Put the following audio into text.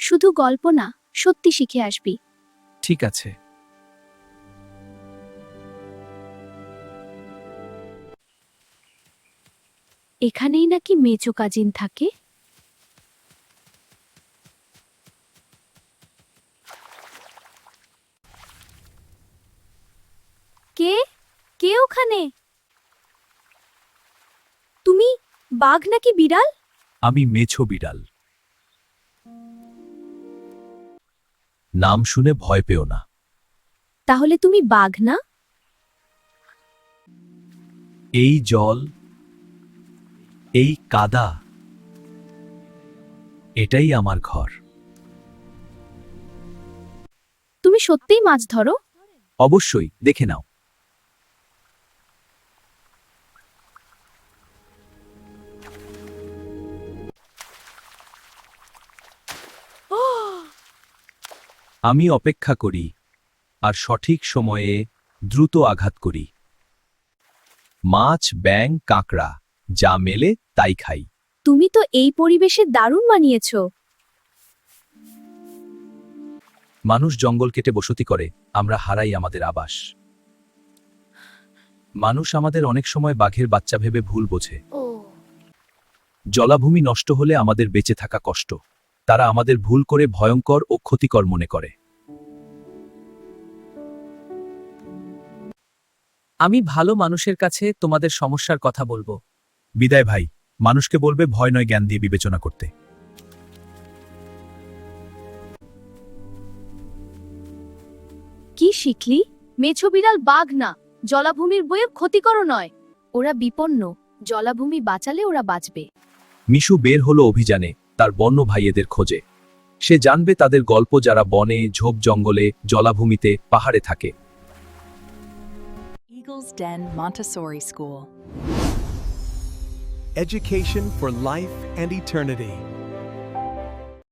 শুধু গল্প না, সত্যি শিখে আসবি। ঠিক আছে। এখানেই নাকি মেচো কাজিন থাকে? কে কে ওখানে? তুমি বাঘ নাকি বিড়াল? আমি মেছো বিড়াল। নাম শুনে ভয় পেও না। তাহলে তুমি বাঘ না? এই জল, এই কাদা, এটাই আমার ঘর। তুমি সত্যিই মাছ ধরো? অবশ্যই, দেখে নাও। আমি অপেক্ষা করি আর সঠিক সময়ে দ্রুত আঘাত করি। মাছ, ব্যাঙ, কাঁকড়া যা মেলে তাই খাই। তুমি তো এই পরিবেশে দারুণ মানিয়েছ। মানুষ জঙ্গল কেটে বসতি করে, আমরা হারাই আমাদের আবাস। মানুষ আমাদের অনেক সময় বাঘের বাচ্চা ভেবে ভুল বোঝে। জলাভূমি নষ্ট হলে আমাদের বেঁচে থাকা কষ্ট। তারা আমাদের ভুল করে ভয়ঙ্কর ও ক্ষতিকর মনে করে। আমি ভালো মানুষের কাছে তোমাদের সমস্যার কথা বলবো। বিদায় ভাই, মানুষকে বলবে ভয় নয়, জ্ঞান দিয়ে বিবেচনা করতে। কি শিখলি? মেছো বিড়াল বাঘ না, জলাভূমির বইয়ে ক্ষতিকর নয়। ওরা বিপন্ন, জলাভূমি বাঁচালে ওরা বাঁচবে। মিশু বের হলো অভিযানে, তার বন্য ভাইয়েদের খোঁজে। সে জানবে তাদের গল্প, যারা বনে, ঝোপ জঙ্গলে, জলাভূমিতে, পাহাড়ে থাকে। Eagle's Den Montessori School. Education for life and eternity.